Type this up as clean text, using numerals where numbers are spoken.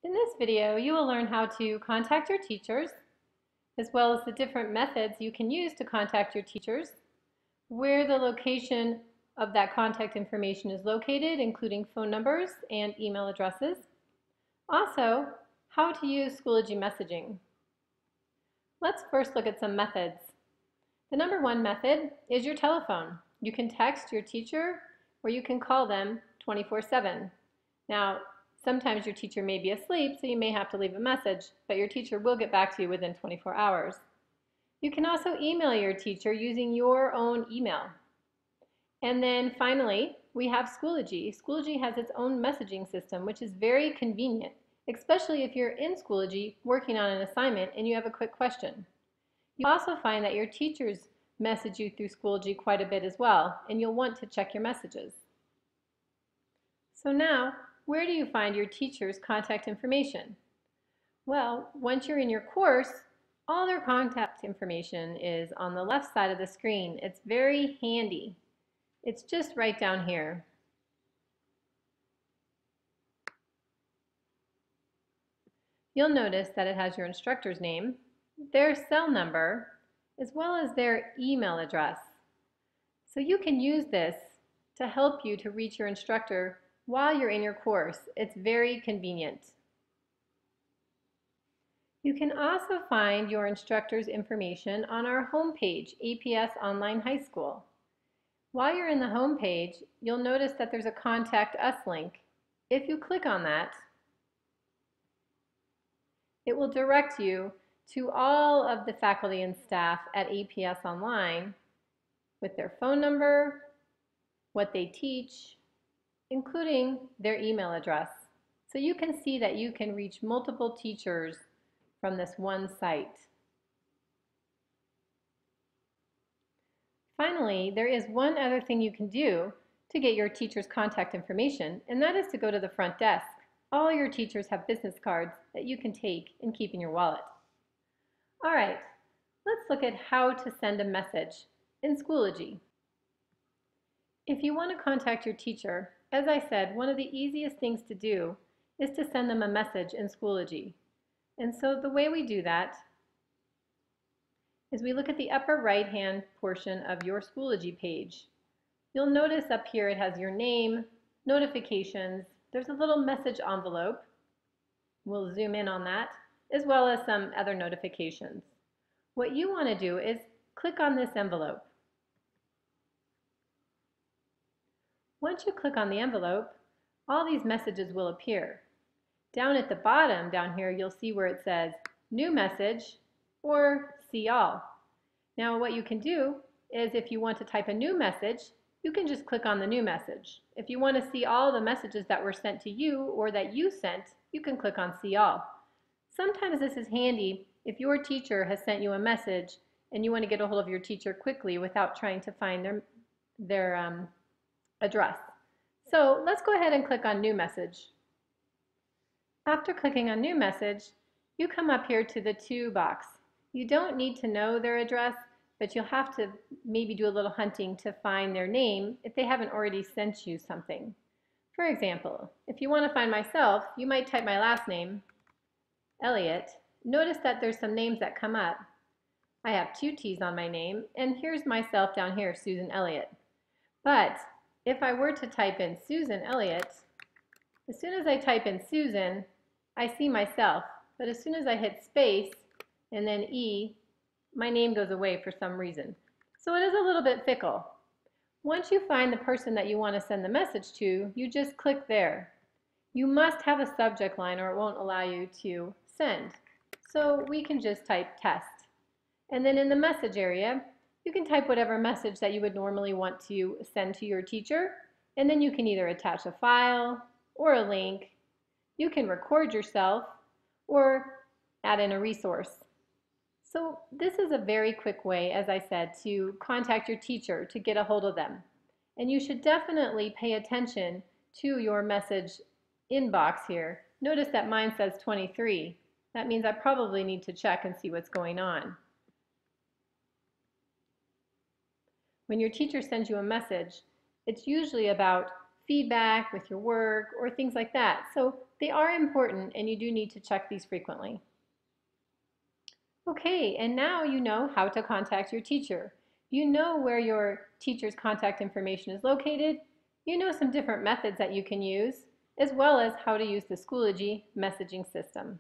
In this video, you will learn how to contact your teachers, as well as the different methods you can use to contact your teachers, where the location of that contact information is located, including phone numbers and email addresses. Also, how to use Schoology messaging. Let's first look at some methods. The number one method is your telephone. You can text your teacher or you can call them 24/7. Now, sometimes your teacher may be asleep, so you may have to leave a message, but your teacher will get back to you within 24 hours. You can also email your teacher using your own email. And then finally, we have Schoology. Schoology has its own messaging system, which is very convenient, especially if you're in Schoology working on an assignment and you have a quick question. You'll also find that your teachers message you through Schoology quite a bit as well, and you'll want to check your messages. So now, where do you find your teacher's contact information? Well, once you're in your course, all their contact information is on the left side of the screen. It's very handy. It's just right down here. You'll notice that it has your instructor's name, their cell number, as well as their email address. So you can use this to help you to reach your instructor while you're in your course. It's very convenient. You can also find your instructor's information on our homepage, APS Online High School. While you're in the homepage, you'll notice that there's a Contact Us link. If you click on that, it will direct you to all of the faculty and staff at APS Online with their phone number, what they teach, including their email address. So you can see that you can reach multiple teachers from this one site. Finally, there is one other thing you can do to get your teacher's contact information, and that is to go to the front desk. All your teachers have business cards that you can take and keep in your wallet. All right, let's look at how to send a message in Schoology. If you want to contact your teacher, as I said, one of the easiest things to do is to send them a message in Schoology. And so the way we do that is we look at the upper right-hand portion of your Schoology page. You'll notice up here it has your name, notifications, there's a little message envelope. We'll zoom in on that, as well as some other notifications. What you want to do is click on this envelope. Once you click on the envelope, all these messages will appear. Down at the bottom, down here, you'll see where it says New Message or See All. Now what you can do is if you want to type a new message, you can just click on the new message. If you want to see all the messages that were sent to you or that you sent, you can click on See All. Sometimes this is handy if your teacher has sent you a message and you want to get a hold of your teacher quickly without trying to find their address. So let's go ahead and click on New Message. After clicking on New Message, you come up here to the To box. You don't need to know their address, but you'll have to maybe do a little hunting to find their name if they haven't already sent you something. For example, if you want to find myself, you might type my last name, Elliott. Notice that there's some names that come up. I have 2 T's on my name, and here's myself down here, Susan Elliott. But if I were to type in Susan Elliott, as soon as I type in Susan, I see myself. But as soon as I hit space and then E, my name goes away for some reason. So it is a little bit fickle. Once you find the person that you want to send the message to, you just click there. You must have a subject line or it won't allow you to send. So we can just type test. And then in the message area, you can type whatever message that you would normally want to send to your teacher. And then you can either attach a file or a link. You can record yourself or add in a resource. So this is a very quick way, as I said, to contact your teacher to get a hold of them. And you should definitely pay attention to your message inbox here. Notice that mine says 23. That means I probably need to check and see what's going on. When your teacher sends you a message, it's usually about feedback with your work or things like that. So They are important and you do need to check these frequently. Okay, and now you know how to contact your teacher. You know where your teacher's contact information is located. You know some different methods that you can use, as well as how to use the Schoology messaging system.